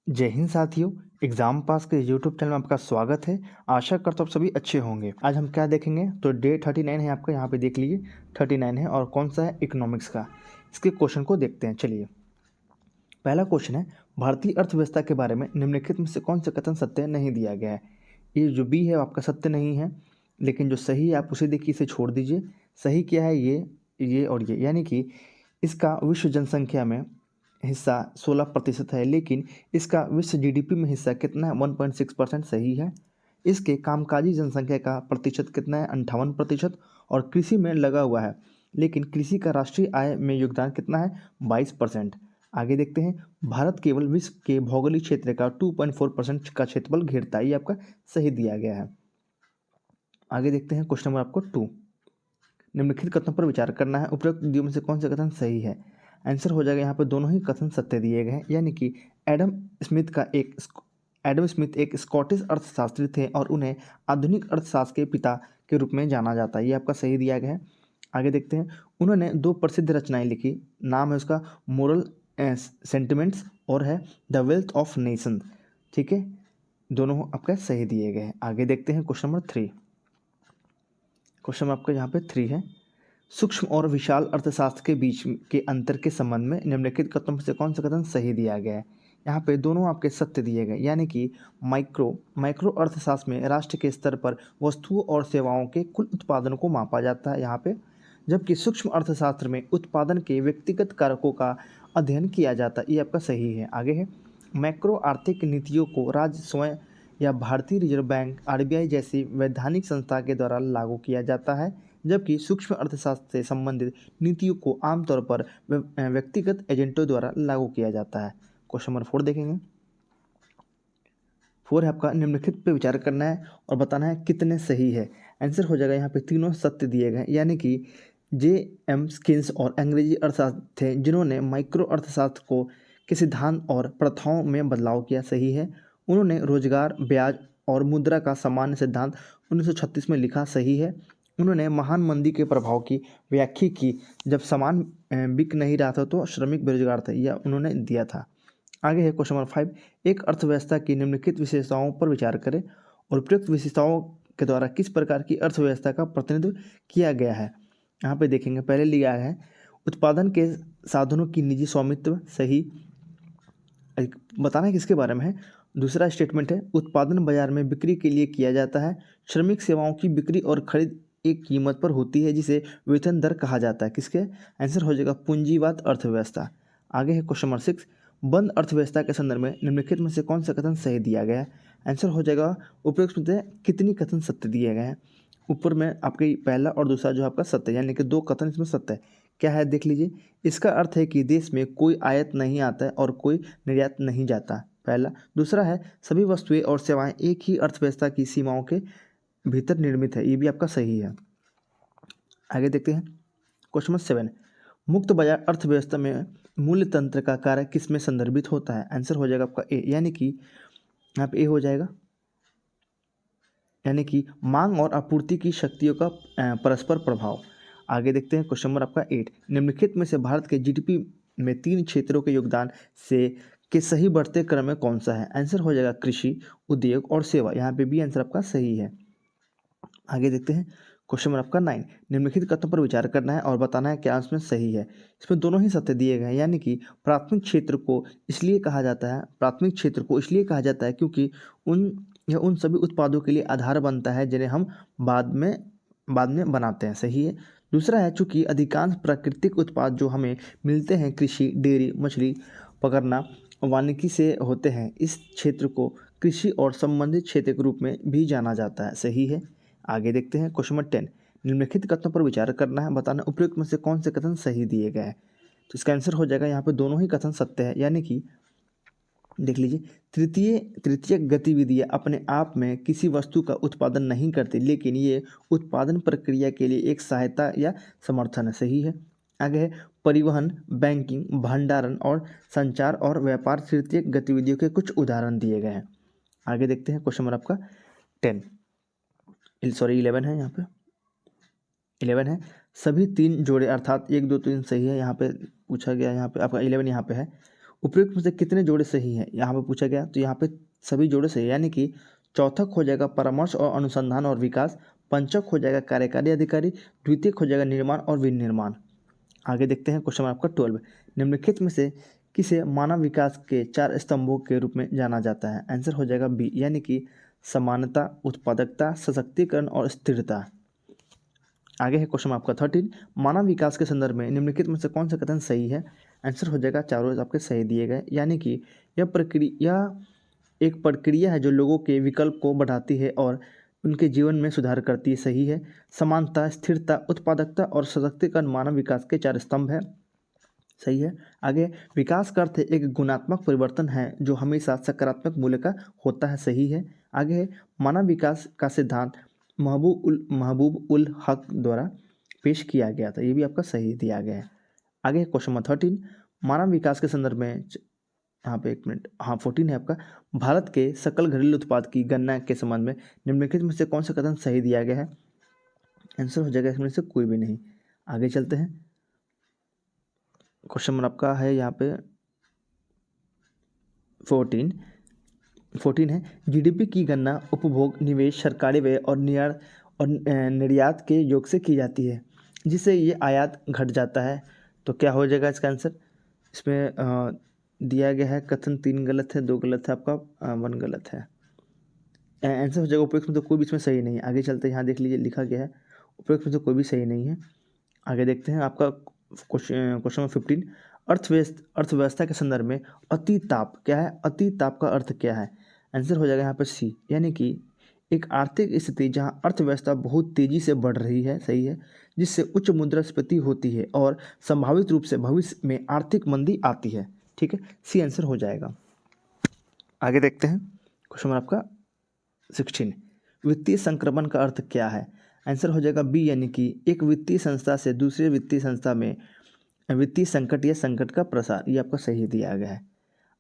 जय हिंद साथियों। एग्जाम पास के यूट्यूब चैनल में आपका स्वागत है। आशा करता हूँ आप सभी अच्छे होंगे। आज हम क्या देखेंगे तो डे 39 है आपका, यहाँ पे देख लीजिए 39 है और कौन सा है इकोनॉमिक्स का। इसके क्वेश्चन को देखते हैं। चलिए, पहला क्वेश्चन है, भारतीय अर्थव्यवस्था के बारे में निम्नलिखित में से कौन सा कथन सत्य नहीं दिया गया है। ये जो बी है आपका सत्य नहीं है, लेकिन जो सही है आप उसे देखिए, इसे छोड़ दीजिए। सही क्या है, ये और ये, यानी कि इसका विश्व जनसंख्या में हिस्सा 16% है, लेकिन इसका विश्व जीडीपी में हिस्सा कितना है, 1.6% सही है। इसके कामकाजी जनसंख्या का प्रतिशत कितना है, 58%। और कृषि में लगा हुआ है, लेकिन कृषि का राष्ट्रीय आय में योगदान कितना है, 22%। आगे देखते हैं, भारत केवल विश्व के भौगोलिक क्षेत्र का 2.4% का क्षेत्रफल घेरता है, ये आपका सही दिया गया है। आगे देखते हैं क्वेश्चन नंबर आपको 2। निम्नलिखित कथनों पर विचार करना है, उपरोक्त विधियों में से कौन सा कथन सही है। आंसर हो जाएगा यहाँ पे दोनों ही कथन सत्य दिए गए हैं, यानी कि एडम एडम स्मिथ एक स्कॉटिश अर्थशास्त्री थे और उन्हें आधुनिक अर्थशास्त्र के पिता के रूप में जाना जाता है, ये आपका सही दिया गया है। आगे देखते हैं, उन्होंने 2 प्रसिद्ध रचनाएं लिखी, नाम है उसका मोरल सेंटिमेंट्स और है द वेल्थ ऑफ नेशन। ठीक है, दोनों आपका सही दिए गए हैं। आगे देखते हैं क्वेश्चन नंबर 3। क्वेश्चन आपका यहाँ पे 3 है, सूक्ष्म और विशाल अर्थशास्त्र के बीच के अंतर के संबंध में निम्नलिखित कथनों में से कौन सा कथन सही दिया गया है। यहाँ पे दोनों आपके सत्य दिए गए, यानी कि माइक्रो अर्थशास्त्र में राष्ट्र के स्तर पर वस्तुओं और सेवाओं के कुल उत्पादन को मापा जाता है यहाँ पे, जबकि सूक्ष्म अर्थशास्त्र में उत्पादन के व्यक्तिगत कारकों का अध्ययन किया जाता है, ये आपका सही है। आगे है, मैक्रो आर्थिक नीतियों को राज्य स्वयं या भारतीय रिजर्व बैंक आरबीआई जैसी वैधानिक संस्था के द्वारा लागू किया जाता है, जबकि सूक्ष्म अर्थशास्त्र से संबंधित नीतियों को आमतौर पर व्यक्तिगत एजेंटों द्वारा लागू किया जाता है। क्वेश्चन नंबर 4 देखेंगे। 4 है आपका, निम्नलिखित पे विचार करना है और बताना है कितने सही है। आंसर हो जाएगा यहाँ पे तीनों सत्य दिए गए, यानी कि जे एम स्किन्स और अंग्रेजी अर्थशास्त्र थे जिन्होंने माइक्रो अर्थशास्त्र को के सिद्धांत और प्रथाओं में बदलाव किया, सही है। उन्होंने रोजगार, ब्याज और मुद्रा का सामान्य सिद्धांत 1936 में लिखा, सही है। उन्होंने महान मंदी के प्रभाव की व्याख्या की, जब सामान बिक नहीं रहा था तो श्रमिक बेरोजगार थे, यह उन्होंने दिया था। आगे है क्वेश्चन नंबर 5, एक अर्थव्यवस्था की निम्नलिखित विशेषताओं पर विचार करें और उपयुक्त विशेषताओं के द्वारा किस प्रकार की अर्थव्यवस्था का प्रतिनिधित्व किया गया है। यहाँ पे देखेंगे, पहले लिया है उत्पादन के साधनों की निजी स्वामित्व, सही। बताना है किसके बारे में है। दूसरा स्टेटमेंट है, उत्पादन बाजार में बिक्री के लिए किया जाता है। श्रमिक सेवाओं की बिक्री और खरीद एक कीमत पर होती है जिसे वेतन दर कहा जाता है, किसके। आंसर हो जाएगा पूंजीवाद अर्थव्यवस्था। आगे है क्वेश्चन नंबर 6, बंद अर्थव्यवस्था के संदर्भ में निम्नलिखित में से कौन सा कथन सही दिया गया है। आंसर हो जाएगा उपयुक्त में से कितनी कथन सत्य दिए गए हैं। ऊपर में आपके पहला और दूसरा जो आपका सत्य, यानी कि 2 कथन इसमें सत्य है। क्या है देख लीजिए, इसका अर्थ है कि देश में कोई आयात नहीं आता है और कोई निर्यात नहीं जाता, पहला। दूसरा है, सभी वस्तुएं और सेवाएं एक ही अर्थव्यवस्था की सीमाओं के भीतर निर्मित है, ये भी आपका सही है। आगे देखते हैं क्वेश्चन नंबर 7, मुक्त बाजार अर्थव्यवस्था में मूल्य तंत्र का कार्य किसमें संदर्भित होता है। आंसर हो जाएगा आपका ए, यानी कि यहाँ पे ए हो जाएगा, यानी कि मांग और आपूर्ति की शक्तियों का परस्पर प्रभाव। आगे देखते हैं क्वेश्चन नंबर आपका 8, निम्नलिखित में से भारत के जीडीपी में 3 क्षेत्रों के योगदान से के सही बढ़ते क्रम में कौन सा है। आंसर हो जाएगा कृषि, उद्योग और सेवा, यहाँ पे भी आंसर आपका सही है। आगे देखते हैं क्वेश्चन नंबर आपका 9, निम्नलिखित कथनों पर विचार करना है और बताना है क्या इसमें सही है। इसमें दोनों ही सत्य दिए गए हैं, यानी कि प्राथमिक क्षेत्र को इसलिए कहा जाता है क्योंकि यह उन सभी उत्पादों के लिए आधार बनता है जिन्हें हम बाद में बनाते हैं, सही है। दूसरा है, चूंकि अधिकांश प्राकृतिक उत्पाद जो हमें मिलते हैं कृषि, डेयरी, मछली पकड़ना, वानिकी से होते हैं, इस क्षेत्र को कृषि और संबंधित क्षेत्र के रूप में भी जाना जाता है, सही है। आगे देखते हैं क्वेश्चन नंबर 10, निम्नलिखित कथनों पर विचार करना है, बताना उपयुक्त में से कौन से कथन सही दिए गए हैं। तो इसका आंसर हो जाएगा यहाँ पे दोनों ही कथन सत्य है, यानी कि देख लीजिए, तृतीय गतिविधियाँ अपने आप में किसी वस्तु का उत्पादन नहीं करती, लेकिन ये उत्पादन प्रक्रिया के लिए एक सहायता या समर्थन है, सही है। आगे है, परिवहन, बैंकिंग, भंडारण और संचार और व्यापार तृतीय गतिविधियों के कुछ उदाहरण दिए गए हैं। आगे देखते हैं क्वेश्चन नंबर आपका 11 है, यहाँ पे 11 है, सभी 3 जोड़े अर्थात 1 2 3 सही है, यहाँ पे पूछा गया, यहाँ पे आपका 11 यहाँ पे है। उपयुक्त में से कितने जोड़े सही हैं, यहाँ पे पूछा गया, तो यहाँ पे सभी जोड़े सही है, यानी कि चौथक हो जाएगा परामर्श और अनुसंधान और विकास, पंचक हो जाएगा कार्यकारी अधिकारी, द्वितीयक हो जाएगा निर्माण और विनिर्माण। आगे देखते हैं क्वेश्चन आपका 12। निम्नलिखित में से किसे मानव विकास के 4 स्तंभों के रूप में जाना जाता है, आंसर हो जाएगा बी, यानी कि समानता, उत्पादकता, सशक्तिकरण और स्थिरता। आगे है क्वेश्चन आपका 13। मानव विकास के संदर्भ में निम्नलिखित में से कौन सा कथन सही है, आंसर हो जाएगा चारों आपके सही दिए गए, यानी कि यह एक प्रक्रिया है जो लोगों के विकल्प को बढ़ाती है और उनके जीवन में सुधार करती है, सही है। समानता, स्थिरता, उत्पादकता और सशक्तिकरण मानव विकास के 4 स्तंभ है, सही है। आगे विकास का अर्थ एक गुणात्मक परिवर्तन है जो हमेशा सकारात्मक मूल्य का होता है, सही है। आगे है मानव विकास का सिद्धांत महबूब उल हक द्वारा पेश किया गया था, ये भी आपका सही दिया गया है। आगे क्वेश्चन नंबर 13। मानव विकास के संदर्भ में यहाँ पे 1 मिनट, हाँ 14 है आपका, भारत के सकल घरेलू उत्पाद की गणना के संबंध में निम्नलिखित में से कौन सा कथन सही दिया गया है, आंसर हो जाएगा इसमें से कोई भी नहीं। आगे चलते हैं, क्वेश्चन नंबर आपका है यहाँ पे 14 है, जीडीपी की गणना उपभोग, निवेश, सरकारी व्यय और निर्यात के योग से की जाती है, जिससे ये आयात घट जाता है। तो क्या हो जाएगा इसका आंसर, इसमें दिया गया है कथन 3 गलत है, 2 गलत है, आपका 1 गलत है। आंसर हो जाएगा उपयुक्त में तो कोई भी इसमें सही नहीं है। आगे चलते हैं, यहाँ देख लीजिए लिखा गया है उपयुक्त में तो कोई भी सही नहीं है। आगे देखते हैं आपका क्वेश्चन नंबर 15। अर्थव्यवस्था के संदर्भ में अतिताप क्या है, अतिताप का अर्थ क्या है, आंसर हो जाएगा यहाँ पर सी, यानी कि एक आर्थिक स्थिति जहाँ अर्थव्यवस्था बहुत तेजी से बढ़ रही है, सही है, जिससे उच्च मुद्रास्फीति होती है और संभावित रूप से भविष्य में आर्थिक मंदी आती है, ठीक है, सी आंसर हो जाएगा। आगे देखते हैं क्वेश्चन नंबर आपका 16। वित्तीय संक्रमण का अर्थ क्या है, आंसर हो जाएगा बी, यानी कि एक वित्तीय संस्था से दूसरे वित्तीय संस्था में वित्तीय संकट या संकट का प्रसार, ये आपका सही दिया गया है।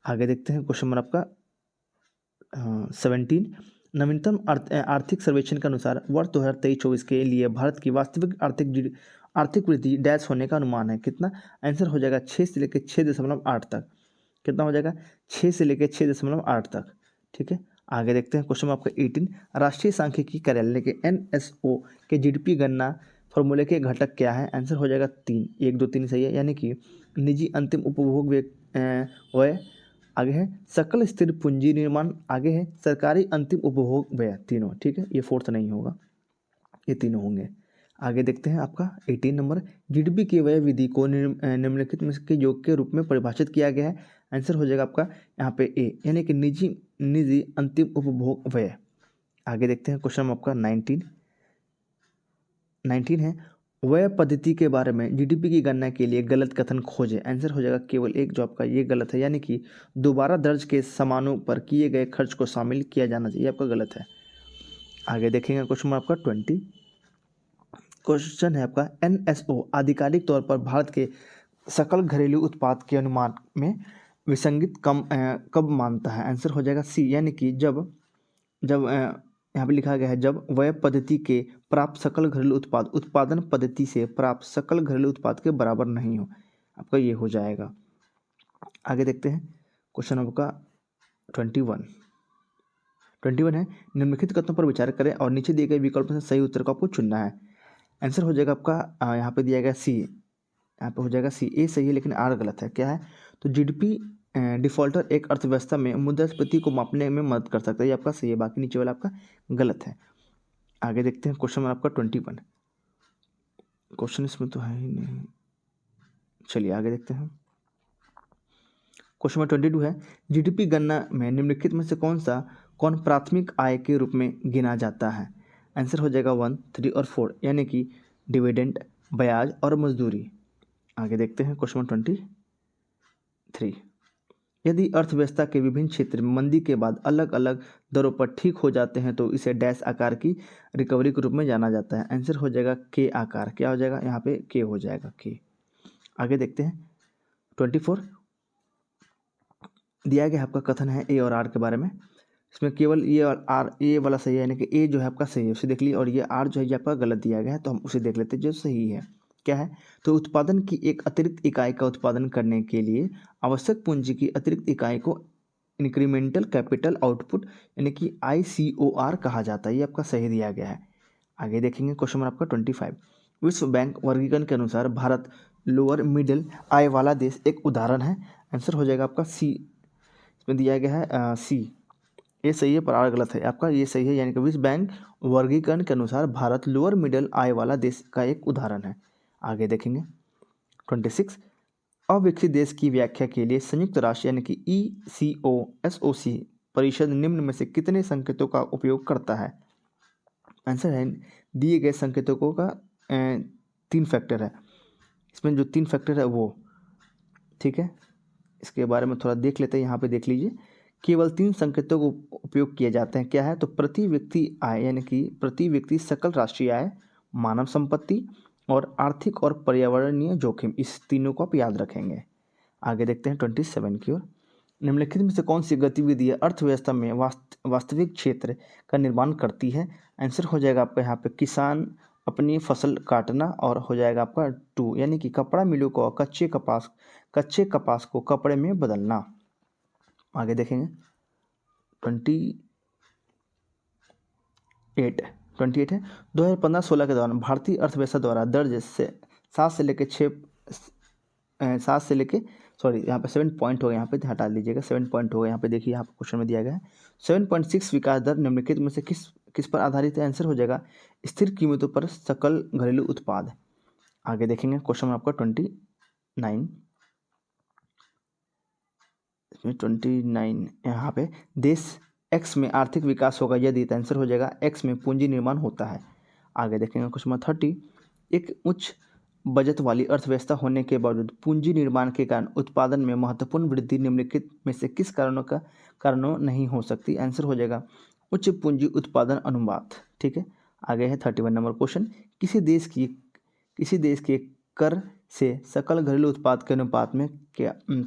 आगे देखते हैं क्वेश्चन नंबर आपका 17। नवीनतम आर्थिक सर्वेक्षण के अनुसार वर्ष 2023-24 के लिए भारत की वास्तविक आर्थिक वृद्धि डैश होने का अनुमान है, कितना, आंसर हो जाएगा 6 से लेकर 6.8 तक, कितना हो जाएगा 6 से लेकर 6.8 तक, ठीक है। आगे देखते हैं क्वेश्चन आपका 18। राष्ट्रीय सांख्यिकी कार्यालय के NSO के जीडीपी गणना फॉर्मूले के घटक क्या है, आंसर हो जाएगा 3, 1 2 3 सही है, यानी कि निजी अंतिम उपभोग व्यय, आगे है सकल स्थिर पूंजी निर्माण, आगे है सरकारी अंतिम उपभोग व्यय, तीनों, ठीक है, ये 4th नहीं होगा, ये तीनों होंगे। आगे देखते हैं आपका 18 नंबर। जीडीपी की व्यय विधि को निम्नलिखित में के योग के रूप में परिभाषित किया गया है, आंसर हो जाएगा आपका यहाँ पे ए, यानी कि निजी अंतिम उपभोग व्यय। आगे देखते हैं क्वेश्चन आपका 19 है, व्यय पद्धति के बारे में जीडीपी की गणना के लिए गलत कथन खोजें, आंसर हो जाएगा केवल एक, जो आपका ये गलत है, यानी कि दोबारा दर्ज के सामानों पर किए गए खर्च को शामिल किया जाना चाहिए, आपका गलत है। आगे देखेंगे क्वेश्चन आपका 20। क्वेश्चन है आपका NSO आधिकारिक तौर पर भारत के सकल घरेलू उत्पाद के अनुमान में विसंगति कब मानता है, आंसर हो जाएगा सी, यानी कि जब यहाँ पे लिखा गया है जब व्यय पद्धति के प्राप्त सकल घरेलू उत्पाद उत्पादन पद्धति से प्राप्त सकल घरेलू उत्पाद के बराबर नहीं हो, आपका ये हो जाएगा। आगे देखते हैं क्वेश्चन आपका 21 है, निम्नलिखित कथनों पर विचार करें और नीचे दिए गए विकल्प से सही उत्तर को आपको चुनना है, आंसर हो जाएगा आपका यहाँ पे दिया गया सी, यहाँ पे हो जाएगा सी, ए सही है लेकिन आर गलत है, क्या है, तो जीडीपी डिफॉल्टर एक अर्थव्यवस्था में मुद्रास्फीति को मापने में मदद कर सकता है, ये आपका सही है, बाकी नीचे वाला आपका गलत है। आगे देखते हैं क्वेश्चन आपका 21, क्वेश्चन इसमें तो है ही नहीं, चलिए आगे देखते हैं। क्वेश्चन 22 है, जीडीपी गणना में निम्नलिखित में से कौन प्राथमिक आय के रूप में गिना जाता है, आंसर हो जाएगा 1, 3 और 4, यानी कि डिविडेंड, ब्याज और मजदूरी। आगे देखते हैं क्वेश्चन 23। यदि अर्थव्यवस्था के विभिन्न क्षेत्र में मंदी के बाद अलग अलग दरों पर ठीक हो जाते हैं तो इसे डैश आकार की रिकवरी के रूप में जाना जाता है, आंसर हो जाएगा के आकार, क्या हो जाएगा यहाँ पे के हो जाएगा के। आगे देखते हैं 24। दिया गया आपका कथन है ए और आर के बारे में, इसमें केवल ये और आर, ए वाला सही है, यानी कि ए जो है आपका सही है उसे देख लीजिए, और ये आर जो है ये आपका गलत दिया गया है, तो हम उसे देख लेते हैं जो सही है। क्या है, तो उत्पादन की एक अतिरिक्त इकाई का उत्पादन करने के लिए आवश्यक पूंजी की अतिरिक्त इकाई को इंक्रीमेंटल कैपिटल आउटपुट यानी कि ICOR कहा जाता है। ये आपका सही दिया गया है। आगे देखेंगे क्वेश्चन नंबर आपका 25। विश्व बैंक वर्गीकरण के अनुसार भारत लोअर मिडिल आय वाला देश एक उदाहरण है। आंसर हो जाएगा आपका सी, इसमें दिया गया है सी। ये सही है पर आर गलत है आपका, ये सही है, यानी कि विश्व बैंक वर्गीकरण के अनुसार भारत लोअर मिडिल आय वाला देश का एक उदाहरण है। आगे देखेंगे 26। अविकसित देश की व्याख्या के लिए संयुक्त राष्ट्र यानी कि ECOSOC परिषद निम्न में से कितने संकेतों का उपयोग करता है। आंसर है दिए गए संकेतकों का 3 फैक्टर है, इसमें जो 3 फैक्टर है वो, ठीक है, इसके बारे में थोड़ा देख लेते हैं। यहाँ पे देख लीजिए, केवल 3 संकेतों को उपयोग किए जाते हैं। क्या है, तो प्रति व्यक्ति आय यानी कि प्रति व्यक्ति सकल राष्ट्रीय आय, मानव संपत्ति और आर्थिक और पर्यावरणीय जोखिम, इस तीनों को आप याद रखेंगे। आगे देखते हैं 27 की ओर। निम्नलिखित में से कौन सी गतिविधि अर्थव्यवस्था में वास्तविक क्षेत्र का निर्माण करती है। आंसर हो जाएगा आपका यहाँ पे किसान अपनी फसल काटना, और हो जाएगा आपका 2 यानी कि कपड़ा मिलों को कच्चे कपास को कपड़े में बदलना। आगे देखेंगे 28 है। 2015-16 के दौरान भारतीय अर्थव्यवस्था द्वारा दर्ज से 7 से लेके यहाँ पे 7 पॉइंट हो गए, यहाँ पे हटा लीजिएगा, 7 पॉइंट हो गए। यहाँ पे देखिए, यहाँ पे क्वेश्चन में दिया गया है 7.6 विकास दर निम्नलिखित में से किस पर आधारित है। आंसर हो जाएगा स्थिर कीमतों पर सकल घरेलू उत्पाद। आगे देखेंगे क्वेश्चन आपका 29 यहाँ पे देश एक्स में आर्थिक विकास होगा यदि, तो आंसर हो जाएगा एक्स में पूंजी निर्माण होता है। आगे देखेंगे क्वेश्चन 30। एक उच्च बजट वाली अर्थव्यवस्था होने के बावजूद पूंजी निर्माण के कारण उत्पादन में महत्वपूर्ण वृद्धि निम्नलिखित में से किस कारणों नहीं हो सकती। आंसर हो जाएगा उच्च पूंजी उत्पादन अनुपात। ठीक है, आगे है 31 नंबर क्वेश्चन। किसी देश के कर से सकल घरेलू उत्पाद के अनुपात में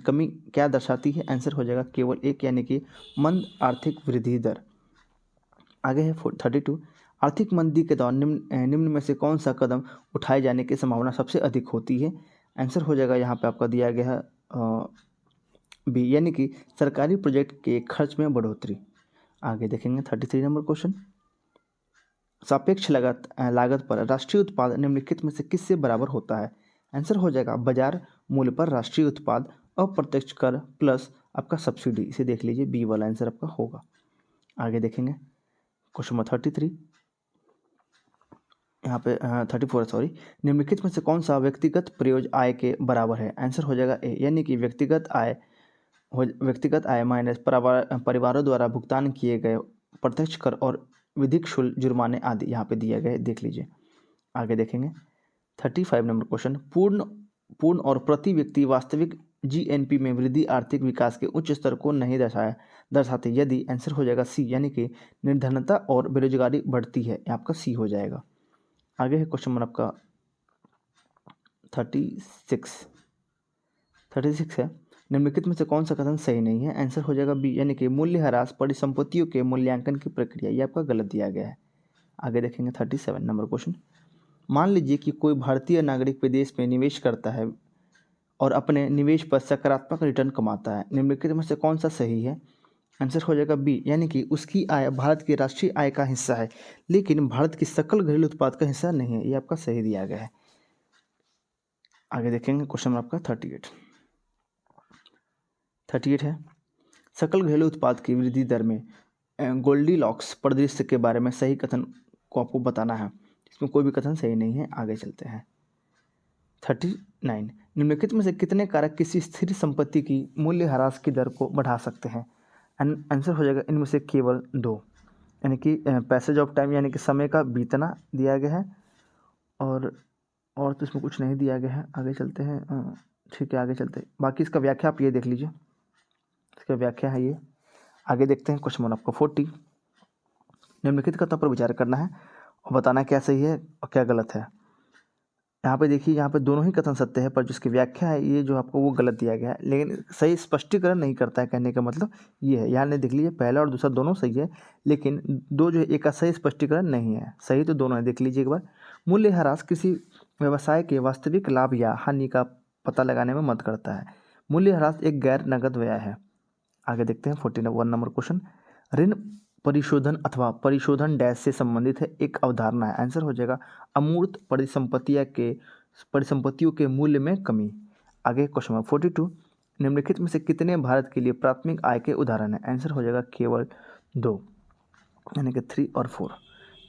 कमी क्या दर्शाती है। आंसर हो जाएगा केवल 1 यानी कि मंद आर्थिक वृद्धि दर। आगे है 32। आर्थिक मंदी के दौरान निम्न में से कौन सा कदम उठाए जाने की संभावना सबसे अधिक होती है। आंसर हो जाएगा यहाँ पे आपका दिया गया है बी, यानी कि सरकारी प्रोजेक्ट के खर्च में बढ़ोतरी। आगे देखेंगे 33 नंबर क्वेश्चन। सापेक्ष लागत पर राष्ट्रीय उत्पाद निम्नलिखित में से किससे बराबर होता है। आंसर हो जाएगा बाजार मूल्य पर राष्ट्रीय उत्पाद अप्रत्यक्ष कर प्लस आपका सब्सिडी, इसे देख लीजिए, बी वाला आंसर आपका होगा। आगे देखेंगे क्वेश्चन नंबर 33, यहाँ पे 34 सॉरी। निम्नलिखित में से कौन सा व्यक्तिगत प्रयोज्य आय के बराबर है। आंसर हो जाएगा ए, यानी कि व्यक्तिगत आय माइनस परिवारों द्वारा भुगतान किए गए प्रत्यक्ष कर और विधिक शुल्क, जुर्माने आदि यहाँ पे दिए गए, देख लीजिए। आगे देखेंगे 35 नंबर क्वेश्चन। पूर्ण और प्रति व्यक्ति वास्तविक GNP में वृद्धि आर्थिक विकास के उच्च स्तर को नहीं दर्शाते यदि। आंसर हो जाएगा सी, यानी कि निर्धनता और बेरोजगारी बढ़ती है, आपका सी हो जाएगा। आगे है क्वेश्चन नंबर आपका 36 है। निम्नलिखित में से कौन सा कथन सही नहीं है। आंसर हो जाएगा बी, यानी कि मूल्यह्रास परिसंपत्तियों के मूल्यांकन की प्रक्रिया, ये आपका गलत दिया गया है। आगे देखेंगे 37 नंबर क्वेश्चन। मान लीजिए कि कोई भारतीय नागरिक विदेश में निवेश करता है और अपने निवेश पर सकारात्मक रिटर्न कमाता है। निम्नलिखित में से कौन सा सही है। आंसर हो जाएगा बी, यानी कि उसकी आय भारत की राष्ट्रीय आय का हिस्सा है लेकिन भारत की सकल घरेलू उत्पाद का हिस्सा नहीं है, ये आपका सही दिया गया है। आगे देखेंगे क्वेश्चन आपका 38 है। सकल घरेलू उत्पाद की वृद्धि दर में गोल्डीलॉक्स परिदृश्य के बारे में सही कथन को आपको बताना है। इसमें कोई भी कथन सही नहीं है। आगे चलते हैं 39। निम्नलिखित में से कितने कारक किसी स्थिर संपत्ति की मूल्यह्रास की दर को बढ़ा सकते हैं। आंसर हो जाएगा इनमें से केवल 2, यानी कि पैसेज ऑफ टाइम यानी कि समय का बीतना दिया गया है, और तो इसमें कुछ नहीं दिया गया है। आगे चलते हैं, ठीक है आगे चलते हैं। बाकी इसका व्याख्या आप ये देख लीजिए, इसका व्याख्या है ये। आगे देखते हैं क्वेश्चन आपको 40। निम्नलिखित कथन पर विचार करना है और बताना क्या सही है और क्या गलत है। यहाँ पे देखिए, यहाँ पे दोनों ही कथन सत्य है पर जिसकी व्याख्या है ये जो आपको वो गलत दिया गया है, लेकिन सही स्पष्टीकरण नहीं करता है। कहने का मतलब ये है, यहाँ ने देख लीजिए पहला और दूसरा दोनों सही है, लेकिन दो जो एक का सही स्पष्टीकरण नहीं है। सही तो दोनों है, देख लीजिए एक बार। मूल्यह्रास किसी व्यवसाय के वास्तविक लाभ या हानि का पता लगाने में मदद करता है। मूल्यह्रास एक गैर नगद व्यय है। आगे देखते हैं 41 नंबर क्वेश्चन। ऋण परिशोधन अथवा परिशोधन डैश से संबंधित है, एक अवधारणा है। आंसर हो जाएगा अमूर्त परिसंपत्तियों के मूल्य में कमी। आगे क्वेश्चन नंबर 42, निम्नलिखित में से कितने भारत के लिए प्राथमिक आय के उदाहरण है? आंसर हो जाएगा केवल 2, यानी कि 3 और 4।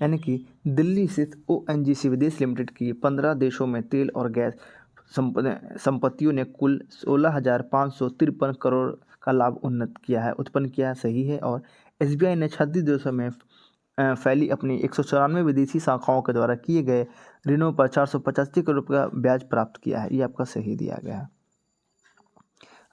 यानी कि दिल्ली स्थित ONGC विदेश लिमिटेड की 15 देशों में तेल और गैस संपत्तियों ने कुल 16,553 करोड़ का लाभ उत्पन्न किया है, सही है। और SBI ने 36 देशों में फैली अपनी 194 विदेशी शाखाओं के द्वारा किए गए ऋणों पर 485 करोड़ का ब्याज प्राप्त किया है। ये आपका सही दिया गया है।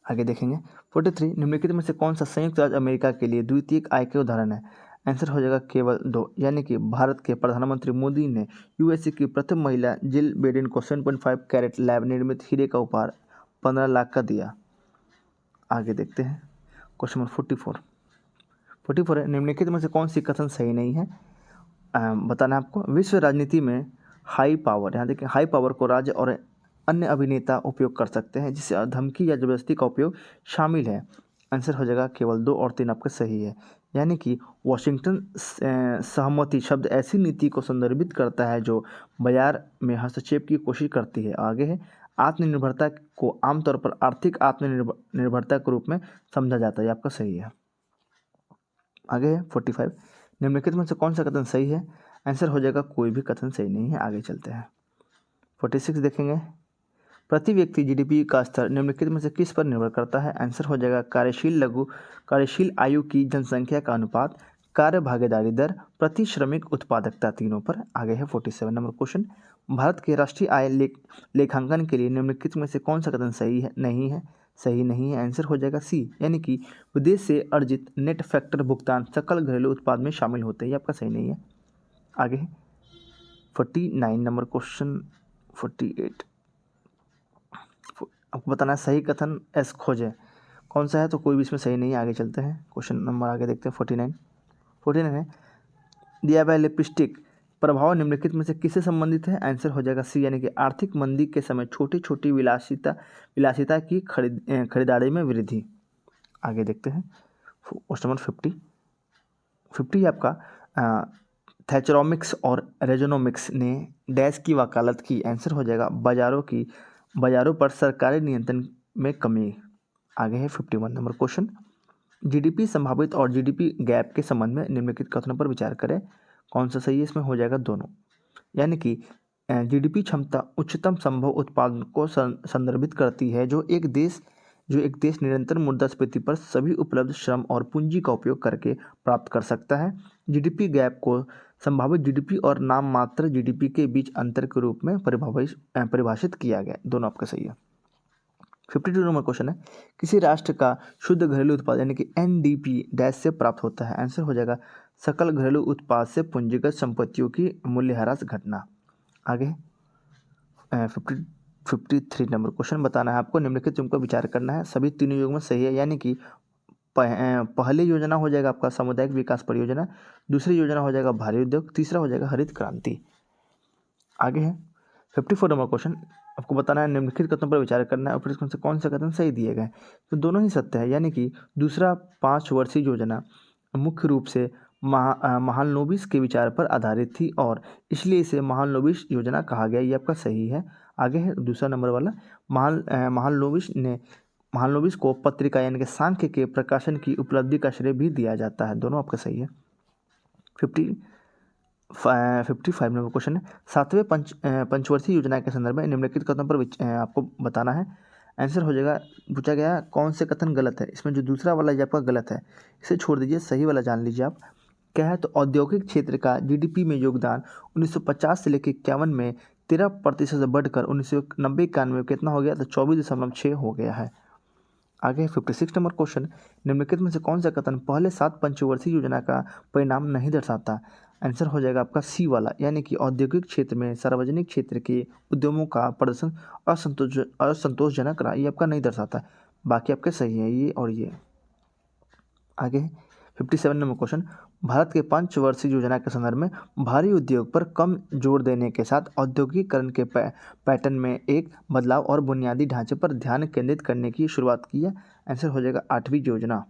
आगे देखेंगे 43, निम्नलिखित में से कौन सा संयुक्त राज्य अमेरिका के लिए द्वितीयक आय के उदाहरण है? आंसर हो जाएगा केवल 2, यानी कि भारत के प्रधानमंत्री मोदी ने USA की प्रथम महिला जिल बेडेन को 7.5 कैरेट लैब निर्मित हीरे का उपहार 15 लाख का दिया। आगे देखते हैं क्वेश्चन नंबर 44 है, निम्नलिखित में से कौन सी कथन सही नहीं है? बताना है आपको। विश्व राजनीति में हाई पावर, यहाँ देखिए हाई पावर को राज्य और अन्य अभिनेता उपयोग कर सकते हैं, जिससे धमकी या जबरदस्ती का उपयोग शामिल है। आंसर हो जाएगा केवल 2 और 3 आपका सही है। यानी कि वाशिंगटन सहमति शब्द ऐसी नीति को संदर्भित करता है जो बाजार में हस्तक्षेप की कोशिश करती है। आगे है, आत्मनिर्भरता को आमतौर पर आर्थिक आत्मनिर्भरता के रूप में समझा जाता है। आपका सही है। आगे है 45, निम्नलिखित में से कौन सा कथन सही है? आंसर हो जाएगा कोई भी कथन सही नहीं है। आगे चलते हैं 46 देखेंगे। प्रति व्यक्ति GDP का स्तर निम्नलिखित में से किस पर निर्भर करता है? आंसर हो जाएगा कार्यशील आयु की जनसंख्या का अनुपात, कार्य भागीदारी दर, प्रति श्रमिक उत्पादकता, तीनों पर। आगे है 47 नंबर क्वेश्चन। भारत के राष्ट्रीय आय लेखांकन के लिए निम्नलिखित में से कौन सा कथन सही नहीं है। आंसर हो जाएगा C, यानी कि विदेश से अर्जित नेट फैक्टर भुगतान सकल घरेलू उत्पाद में शामिल होते हैं। ये आपका सही नहीं है। आगे 49 नंबर क्वेश्चन 48, आपको बताना है सही कथन S खोजें, कौन सा है? तो कोई भी इसमें सही नहीं है। आगे चलते हैं क्वेश्चन नंबर आगे देखते हैं 49 है, दिया हुआ लिपस्टिक प्रभाव निम्नलिखित में से किससे संबंधित है? आंसर हो जाएगा C, यानी कि आर्थिक मंदी के समय छोटी छोटी विलासिता की खरीदारी में वृद्धि। आगे देखते हैं क्वेश्चन नंबर 50 आपका थैचरोमिक्स और रेजोनोमिक्स ने डैश की वकालत की। आंसर हो जाएगा बाजारों पर सरकारी नियंत्रण में कमी। आगे है 51 नंबर क्वेश्चन। GDP संभावित और GDP गैप के संबंध में निम्नलिखित कथनों पर विचार करें, कौन सा सही है? इसमें हो जाएगा दोनों, यानी कि GDP क्षमता उच्चतम संभव उत्पादन को संदर्भित करती है जो एक देश निरंतर मुद्रास्फीति पर सभी उपलब्ध श्रम और पूंजी का उपयोग करके प्राप्त कर सकता है। GDP गैप को संभावित GDP और नाम मात्र GDP के बीच अंतर के रूप में परिभाषित किया गया। दोनों आपका सही है। 52 नंबर क्वेश्चन है, किसी राष्ट्र का शुद्ध घरेलू उत्पाद यानी कि NDP डैश से प्राप्त होता है? आंसर हो जाएगा सकल घरेलू उत्पाद से पूंजीगत संपत्तियों की मूल्यह्रास घटना। आगे 53 नंबर क्वेश्चन बताना है आपको, निम्नलिखित तुमको विचार करना है, सभी तीनों युग्म सही है। यानी कि पहली योजना हो जाएगा आपका सामुदायिक विकास परियोजना, दूसरी योजना हो जाएगा भारी उद्योग, तीसरा हो जाएगा हरित क्रांति। आगे है 54 नंबर क्वेश्चन, आपको बताना है निम्नलिखित कथनों पर विचार करना है और फिर इसमें से कौन सा कथन सही दिए गए। तो दोनों ही सत्य है, यानी कि दूसरा 5 वर्षीय योजना मुख्य रूप से महालनोबिस के विचार पर आधारित थी और इसलिए इसे महालनोबिस योजना कहा गया। ये आपका सही है। आगे है दूसरा नंबर वाला, महालनोबिस को पत्रिका यानी कि सांख्य के प्रकाशन की उपलब्धि का श्रेय भी दिया जाता है। दोनों आपका सही है। 55 नंबर क्वेश्चन है, 7वें पंचवर्षीय योजना के संदर्भ में निम्नलिखित कथनों पर आपको बताना है। आंसर हो जाएगा, पूछा गया कौन से कथन गलत है। इसमें जो दूसरा वाला ये आपका गलत है, इसे छोड़ दीजिए, सही वाला जान लीजिए आप। क्या है? तो औद्योगिक क्षेत्र का GDP में योगदान 1950 से लेकर 51 में 13% से बढ़कर 1990-91 में कितना हो गया? तो 24.6 हो गया है। आगे 56 नंबर क्वेश्चन, निम्नलिखित में से कौन सा कथन पहले 7 पंचवर्षीय योजना का परिणाम नहीं दर्शाता? आंसर हो जाएगा आपका C वाला, यानी कि औद्योगिक क्षेत्र में सार्वजनिक क्षेत्र के उद्यमों का प्रदर्शन असंतोषजनक रहा। ये आपका नहीं दर्शाता, बाकी आपके सही है ये और ये। आगे 57 नंबर क्वेश्चन, भारत के पंचवर्षीय योजना के संदर्भ में भारी उद्योग पर कम जोर देने के साथ औद्योगिकीकरण के पैटर्न में एक बदलाव और बुनियादी ढांचे पर ध्यान केंद्रित करने की शुरुआत की है। आंसर हो जाएगा 8वीं योजना।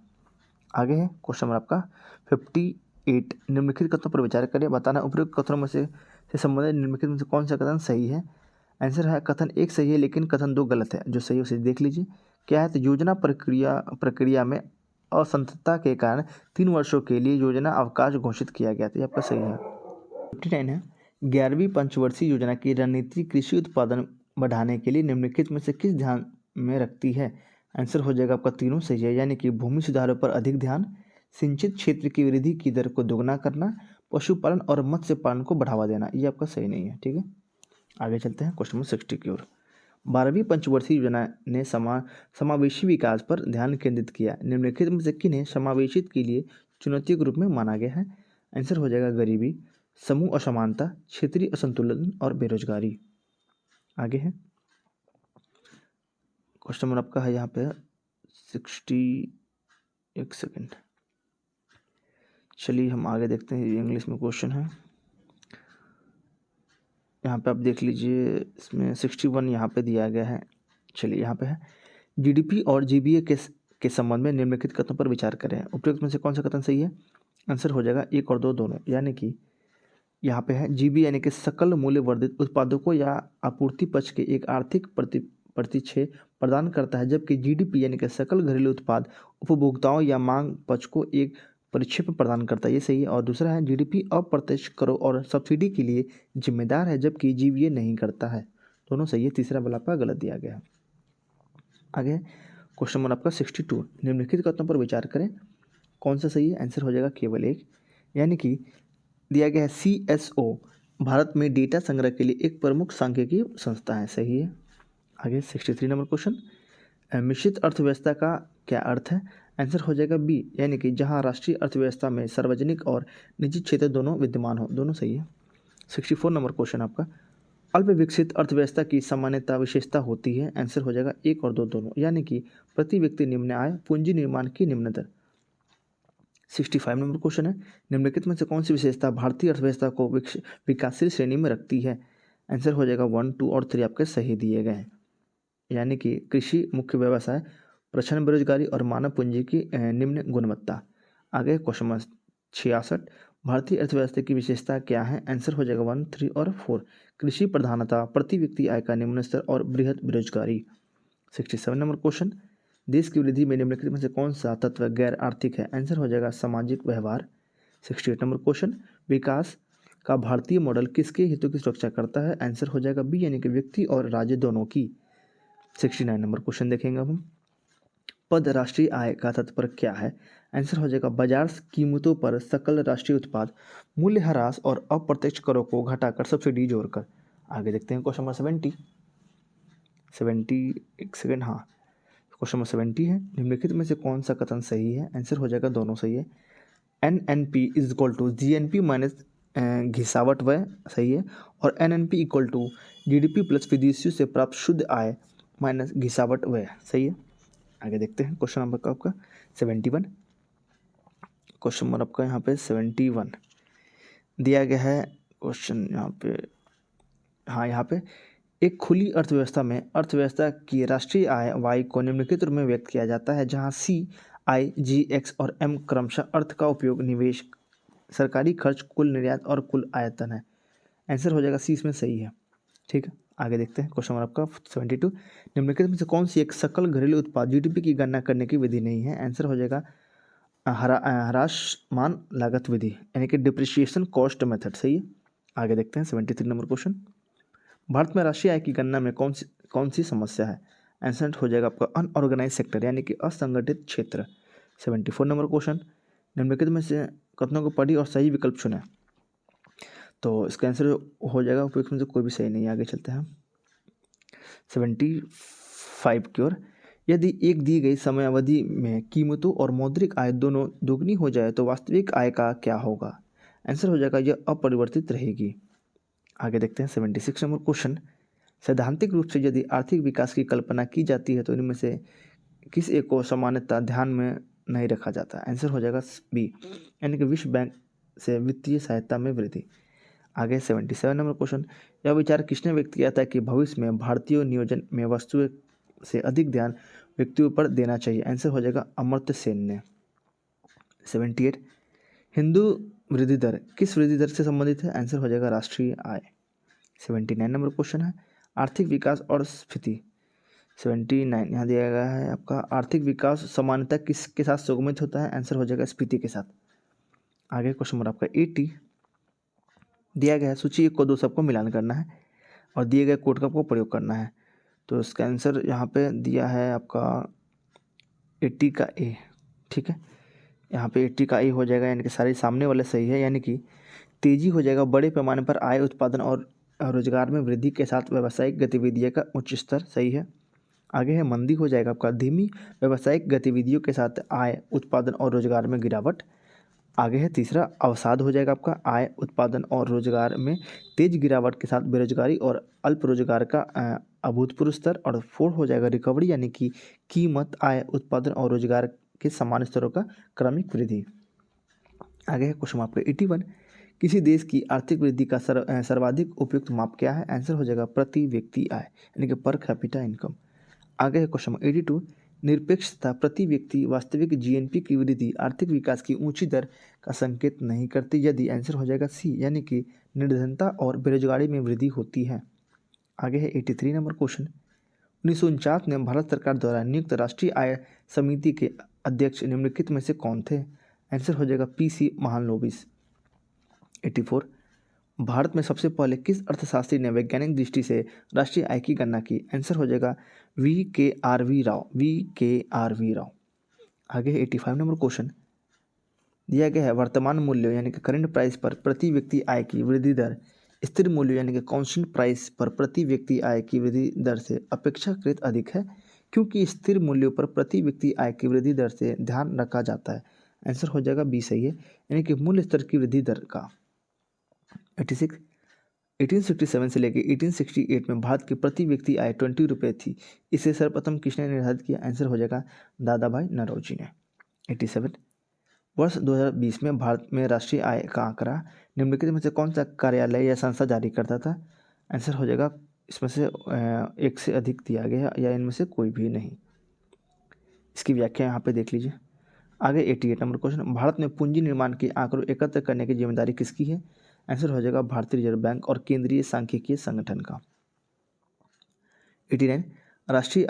आगे है क्वेश्चन नंबर आपका 58। निम्नलिखित कथनों पर विचार करें, बताना उपयुक्त कथनों में से संबंधित निम्नलिखित में से कौन सा कथन सही है। आंसर है कथन 1 सही है लेकिन कथन 2 गलत है। जो सही है उसे देख लीजिए। क्या है, तो योजना प्रक्रिया में असंततता के कारण 3 वर्षों के लिए योजना अवकाश घोषित किया गया था। ये आपका सही है। 59 है, 11वीं पंचवर्षीय योजना की रणनीति कृषि उत्पादन बढ़ाने के लिए निम्नलिखित में से किस ध्यान में रखती है। आंसर हो जाएगा आपका तीनों सही है, यानी कि भूमि सुधारों पर अधिक ध्यान, सिंचित क्षेत्र की वृद्धि की दर को दोगुना करना, पशुपालन और मत्स्य पालन को बढ़ावा देना। ये आपका सही नहीं है। ठीक है, आगे चलते हैं क्वेश्चन नंबर 60 की ओर। 12वीं पंचवर्षीय योजना ने समावेशी विकास पर ध्यान केंद्रित किया। निम्नलिखित में से किन्हें समावेशित के लिए चुनौतियों के रूप में माना गया है। आंसर हो जाएगा गरीबी, समूह असमानता, क्षेत्रीय असंतुलन और बेरोजगारी। आगे है क्वेश्चन नंबर आपका है यहाँ पे 60। एक सेकेंड, चलिए हम आगे देखते हैं। इंग्लिश में क्वेश्चन है, यहाँ पे आप देख लीजिए। इसमें 61 यहाँ पे दिया गया है। चलिए यहाँ पे है, जीडीपी और जीबीए के संबंध में निम्नलिखित कथनों पर विचार करें। उपयुक्त में से कौन सा कथन सही है। आंसर हो जाएगा 1 और 2 दोनों। यानी कि यहाँ पे है जीबी यानी कि सकल मूल्य वर्धित उत्पादकों या आपूर्ति पक्ष के एक आर्थिक प्रतिच्छे प्रदान करता है, जबकि जीडीपी यानी कि सकल घरेलू उत्पाद उपभोक्ताओं या मांग पक्ष को एक परिक्षेप प्रदान करता है। ये सही है। और दूसरा है जीडीपी अप्रत्यक्ष करों और सब्सिडी के लिए जिम्मेदार है, जबकि जीबीए नहीं करता है। दोनों सही है। तीसरा वाला आपका गलत दिया गया है। आगे क्वेश्चन नंबर आपका 62। निम्नलिखित कथनों पर विचार करें, कौन सा सही है। आंसर हो जाएगा केवल एक, यानी कि दिया गया है CSO भारत में डेटा संग्रह के लिए एक प्रमुख सांख्यिकीय संस्था है। सही है। आगे 63 नंबर क्वेश्चन, मिश्रित अर्थव्यवस्था का क्या अर्थ है। आंसर हो जाएगा बी, यानी कि जहां राष्ट्रीय अर्थव्यवस्था में सार्वजनिक और निजी क्षेत्र दोनों विद्यमान हो। दोनों सही है। 64 नंबर क्वेश्चन आपका, अल्प विकसित अर्थव्यवस्था की सामान्यता विशेषता होती है। आंसर हो जाएगा 1 और 2 दोनों, यानी कि प्रति व्यक्ति निम्न आय, पूंजी निर्माण की निम्न दर। 65 नंबर क्वेश्चन है, निम्नलिखित में से कौन सी विशेषता भारतीय अर्थव्यवस्था को विकासशील श्रेणी में रखती है। आंसर हो जाएगा 1, 2 और 3 आपके सही दिए गए हैं, यानी कि कृषि, मुख्य व्यवसाय, प्रच्छन्न बेरोजगारी और मानव पूंजी की निम्न गुणवत्ता। आगे क्वेश्चन नंबर 66, भारतीय अर्थव्यवस्था की विशेषता क्या है। आंसर हो जाएगा 1, 3 और 4, कृषि प्रधानता, प्रति व्यक्ति आय का निम्न स्तर और बृहद बेरोजगारी। 67 नंबर क्वेश्चन, देश की वृद्धि में निम्नलिखित में से कौन सा तत्व गैर आर्थिक है। आंसर हो जाएगा सामाजिक व्यवहार। 68 नंबर क्वेश्चन, विकास का भारतीय मॉडल किसके हितों की सुरक्षा करता है। आंसर हो जाएगा बी, यानी कि व्यक्ति और राज्य दोनों की। 69 नंबर क्वेश्चन देखेंगे अब हम, पद राष्ट्रीय आय का तात्पर्य क्या है। आंसर हो जाएगा बाजार कीमतों पर सकल राष्ट्रीय उत्पाद, मूल्य ह्रास और अप्रत्यक्ष करों को घटाकर सब्सिडी जोड़कर। आगे देखते हैं क्वेश्चन नंबर 70। एक सेकेंड, हाँ क्वेश्चन नंबर 70 है, निम्नलिखित में से कौन सा कथन सही है। आंसर हो जाएगा दोनों सही है। NNP is equal to GNP minus घिसावट व्यय। सही है। और NNP equal to GDP plus विदेशियों से प्राप्त शुद्ध आय माइनस घिसावट व्यय। सही है। आगे देखते हैं क्वेश्चन नंबर का आपका 71। क्वेश्चन नंबर आपका यहाँ पे 71 दिया गया है। क्वेश्चन यहाँ पे, हाँ यहाँ पे, एक खुली अर्थव्यवस्था में अर्थव्यवस्था की राष्ट्रीय आय वाई को निम्नलिखित रूप में व्यक्त किया जाता है, जहाँ C, I, G, X और M क्रमशः अर्थ का उपयोग, निवेश, सरकारी खर्च, कुल निर्यात और कुल आयतन है। आंसर हो जाएगा C इसमें सही है। ठीक है, आगे देखते हैं क्वेश्चन नंबर आपका 72। निम्नलिखित में से कौन सी एक सकल घरेलू उत्पाद GDP की गणना करने की विधि नहीं है। आंसर हो जाएगा ह्रासमान लागत विधि, यानी कि डिप्रिशिएशन कॉस्ट मेथड। सही है। आगे देखते हैं 73 नंबर क्वेश्चन, भारत में राष्ट्रीय आय की गणना में कौन सी समस्या है। आंसर हो जाएगा आपका अनऑर्गेनाइज सेक्टर, यानी कि असंगठित क्षेत्र। 74 नंबर क्वेश्चन, निम्नलिखित में से कथनों को पढ़ी और सही विकल्प चुने। तो इसका आंसर हो जाएगा उपयुक्त में से कोई भी सही नहीं है। आगे चलते हैं 75 की ओर, यदि एक दी गई समय अवधि में कीमतों और मौद्रिक आय दोनों दोगुनी हो जाए तो वास्तविक आय का क्या होगा। आंसर हो जाएगा यह अपरिवर्तित रहेगी। आगे देखते हैं 76 नंबर क्वेश्चन, सैद्धांतिक रूप से यदि आर्थिक विकास की कल्पना की जाती है तो इनमें से किस एक को सामान्यतः ध्यान में नहीं रखा जाता। आंसर हो जाएगा बी, यानी कि विश्व बैंक से वित्तीय सहायता में वृद्धि। आगे 77 नंबर क्वेश्चन, यह विचार किसने व्यक्त किया था कि भविष्य में भारतीय नियोजन में वस्तुओं से अधिक ध्यान व्यक्तियों पर देना चाहिए। आंसर हो जाएगा अमर्त्य सेन ने। 78, हिंदू वृद्धि दर किस वृद्धि दर से संबंधित है। आंसर हो जाएगा राष्ट्रीय आय। 79 नंबर क्वेश्चन है, आर्थिक विकास और स्फीति। 79 यहाँ दिया गया है आपका, आर्थिक विकास सामान्यतः किसके साथ सुगमित होता है। आंसर हो जाएगा स्फीति के साथ। आगे क्वेश्चन नंबर आपका 80 दिया गया है, सूची 1 को 2 सबको मिलान करना है और दिए गए कोड का आपको प्रयोग करना है। तो इसका आंसर यहाँ पे दिया है आपका 80 का ए। ठीक है, यहाँ पे 80 का ए हो जाएगा, यानी कि सारे सामने वाले सही है, यानी कि तेजी हो जाएगा बड़े पैमाने पर आय उत्पादन और रोजगार में वृद्धि के साथ व्यावसायिक गतिविधियों का उच्च स्तर। सही है। आगे है मंदी हो जाएगा आपका धीमी व्यावसायिक गतिविधियों के साथ आय उत्पादन और रोजगार में गिरावट। आगे है तीसरा अवसाद हो जाएगा आपका आय उत्पादन और रोजगार में तेज गिरावट के साथ बेरोजगारी और अल्प रोजगार का अभूतपूर्व स्तर। और 4 हो जाएगा रिकवरी, यानी कि कीमत आय उत्पादन और रोजगार के समान स्तरों का क्रमिक वृद्धि। आगे है क्वेश्चन आपका 81, किसी देश की आर्थिक वृद्धि का सर्वाधिक उपयुक्त माप क्या है। आंसर हो जाएगा प्रति व्यक्ति आय, यानी कि पर कैपिटा इनकम। आगे है क्वेश्चन 82, निरपेक्षता प्रति व्यक्ति वास्तविक जीएनपी की वृद्धि आर्थिक विकास की ऊंची दर का संकेत नहीं करती यदि। आंसर हो जाएगा सी, यानी कि निर्धनता और बेरोजगारी में वृद्धि होती है। आगे है 83 नंबर क्वेश्चन, 1949 में भारत सरकार द्वारा नियुक्त राष्ट्रीय आय समिति के अध्यक्ष निम्नलिखित में से कौन थे। आंसर हो जाएगा पीसी महालनोबिस। 84, भारत में सबसे पहले किस अर्थशास्त्री ने वैज्ञानिक दृष्टि से राष्ट्रीय आय की गणना की। आंसर हो जाएगा VKRV राव। VKRV राव। आगे 85 नंबर क्वेश्चन दिया गया है, वर्तमान मूल्य यानी कि करंट प्राइस पर प्रति व्यक्ति आय की वृद्धि दर स्थिर मूल्य यानी कि कांस्टेंट प्राइस पर प्रति व्यक्ति आय की वृद्धि दर से अपेक्षाकृत अधिक है, क्योंकि स्थिर मूल्यों पर प्रति व्यक्ति आय की वृद्धि दर से ध्यान रखा जाता है। आंसर हो जाएगा बी सही है, यानी कि मूल्य स्तर की वृद्धि दर का। 86, 1867 से लेकर 1868 में भारत की प्रति व्यक्ति आय 20 रुपये थी। इसे सर्वप्रथम किसने निर्धारित किया। आंसर हो जाएगा दादा भाई नौरोजी ने। 87, वर्ष 2020 में भारत में राष्ट्रीय आय का आंकड़ा निम्नलिखित में से कौन सा कार्यालय या संस्था जारी करता था। आंसर हो जाएगा इसमें से एक से अधिक दिया गया या इनमें से कोई भी नहीं। इसकी व्याख्या यहाँ पे देख लीजिए। आगे 88 नंबर क्वेश्चन, भारत में पूंजी निर्माण के आंकड़ों एकत्र करने की जिम्मेदारी किसकी है। आंसर हो जाएगा भारतीय रिजर्व बैंक और केंद्रीय सांख्यिकीय संगठन का। 89, राष्ट्रीय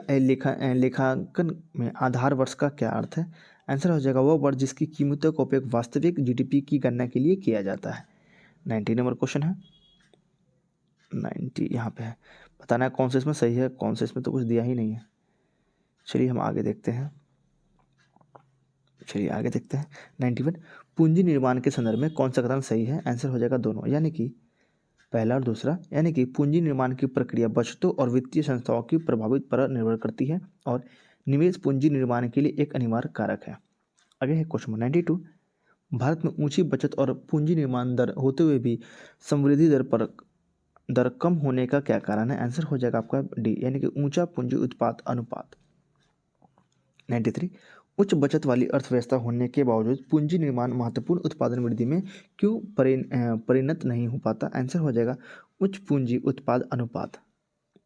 लेखांकन में आधार वर्ष का क्या अर्थ है। आंसर हो जाएगा वह वर्ष जिसकी कीमतों का उपयोग वास्तविक जीडीपी की गणना के लिए किया जाता है। 90 नंबर क्वेश्चन है, 90 यहाँ पे है, बताना है कौन सा इसमें सही है कौन सा इसमें तो कुछ दिया ही नहीं है। चलिए हम आगे देखते हैं। 91, पूंजी निर्माण के संदर्भ में कौन सा कथन सही है। आंसर हो जाएगा दोनों, यानी कि पहला और दूसरा, यानी कि पूंजी निर्माण की प्रक्रिया बचतों और वित्तीय संस्थाओं की प्रभावित पर निर्भर करती है और निवेश पूंजी निर्माण के लिए एक अनिवार्य कारक है। आगे है क्वेश्चन 92, भारत में ऊंची बचत और पूंजी निर्माण दर होते हुए भी समृद्धि दर कम होने का क्या कारण है। आंसर हो जाएगा आपका डी, यानी कि ऊंचा पूंजी उत्पाद अनुपात। 93, उच्च बचत वाली अर्थव्यवस्था होने के बावजूद पूंजी निर्माण महत्वपूर्ण उत्पादन वृद्धि में क्यों परिणत नहीं हो पाता। आंसर हो जाएगा उच्च पूंजी उत्पाद अनुपात।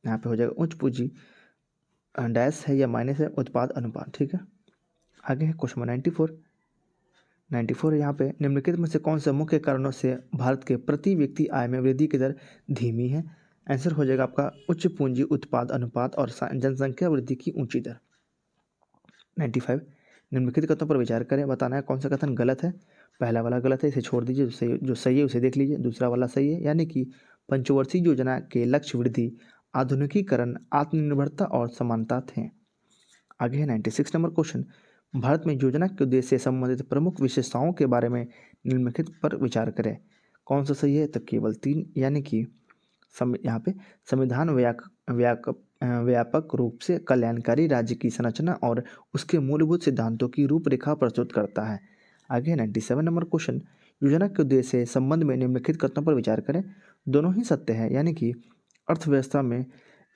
यहाँ पे हो जाएगा उच्च पूंजी डैश है या माइनस है उत्पाद अनुपात। ठीक है, आगे है क्वेश्चन 94 यहाँ पे निम्नलिखित में से कौन से मुख्य कारणों से भारत के प्रति व्यक्ति आय में वृद्धि की दर धीमी है। आंसर हो जाएगा आपका उच्च पूंजी उत्पाद अनुपात और जनसंख्या वृद्धि की ऊंची दर। 95, निम्नलिखित कथनों पर विचार करें, बताना है कौन सा कथन गलत है। पहला वाला गलत है, इसे छोड़ दीजिए, जो सही है उसे देख लीजिए। दूसरा वाला सही है, यानी कि पंचवर्षीय योजना के लक्ष्य वृद्धि, आधुनिकीकरण, आत्मनिर्भरता और समानता थे। आगे है 96 नंबर क्वेश्चन, भारत में योजना के उद्देश्य से संबंधित प्रमुख विशेषताओं के बारे में निम्नलिखित पर विचार करें। कौन सा सही है, तो केवल 3, यानी कि यहाँ पे संविधान व्यापक रूप से कल्याणकारी राज्य की संरचना और उसके मूलभूत सिद्धांतों की रूपरेखा प्रस्तुत करता है। आगे 97 नंबर क्वेश्चन, योजना के उद्देश्य से संबंध में निम्नलिखित कथनों पर विचार करें। दोनों ही सत्य है, यानी कि अर्थव्यवस्था में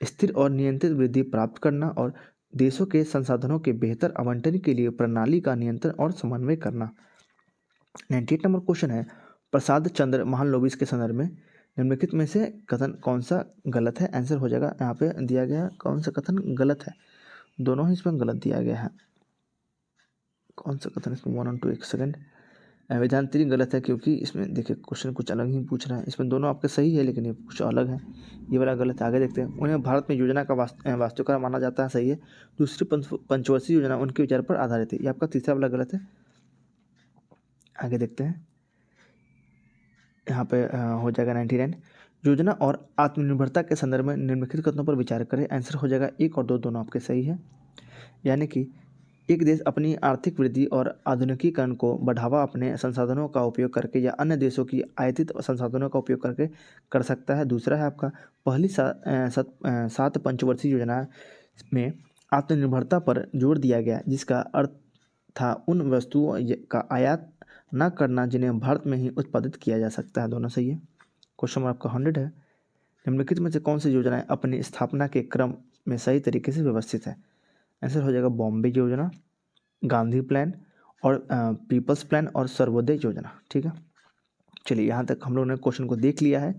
स्थिर और नियंत्रित वृद्धि प्राप्त करना और देशों के संसाधनों के बेहतर आवंटन के लिए प्रणाली का नियंत्रण और समन्वय करना। 98 नंबर क्वेश्चन है, प्रसाद चंद्र महालनोबिस के संदर्भ में निम्नलिखित में से कथन कौन सा गलत है? आंसर हो जाएगा यहाँ पे दिया गया है, कौन सा कथन गलत है? दोनों ही इसमें गलत दिया गया है। कौन सा कथन इसमें 1 और 2, एक सेकंड। विधान 3 गलत है क्योंकि इसमें देखिए क्वेश्चन कुछ अलग ही पूछ रहा है। इसमें दोनों आपके सही है लेकिन ये कुछ अलग है, ये वाला गलत है। आगे देखते हैं। उन्हें भारत में योजना का वास्तुकार माना जाता है, सही है। दूसरी पंचवर्षीय योजना उनके विचार पर आधारित है, ये आपका तीसरा वाला गलत है। आगे देखते हैं, यहाँ पे हो जाएगा 99। योजना और आत्मनिर्भरता के संदर्भ में निम्नलिखित कथनों पर विचार करें। आंसर हो जाएगा 1 और 2, दोनों आपके सही है। यानी कि एक देश अपनी आर्थिक वृद्धि और आधुनिकीकरण को बढ़ावा अपने संसाधनों का उपयोग करके या अन्य देशों की आयातित संसाधनों का उपयोग करके कर सकता है। दूसरा है आपका पहली 7 पंचवर्षीय योजना में आत्मनिर्भरता पर जोर दिया गया, जिसका अर्थ था उन वस्तुओं का आयात न करना जिन्हें भारत में ही उत्पादित किया जा सकता है। दोनों सही है। क्वेश्चन नंबर आपका 100 है, निम्नलिखित में से कौन सी योजनाएं अपनी स्थापना के क्रम में सही तरीके से व्यवस्थित है? आंसर हो जाएगा बॉम्बे योजना, गांधी प्लान और पीपल्स प्लान और सर्वोदय योजना। ठीक है, चलिए यहाँ तक हम लोगों ने क्वेश्चन को देख लिया है।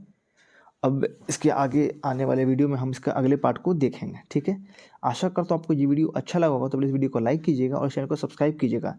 अब इसके आगे आने वाले वीडियो में हम इसका अगले पार्ट को देखेंगे। ठीक है, आशा करता हूँ आपको ये वीडियो अच्छा लगा होगा, तो प्लीज़ वीडियो को लाइक कीजिएगा और चैनल को सब्सक्राइब कीजिएगा।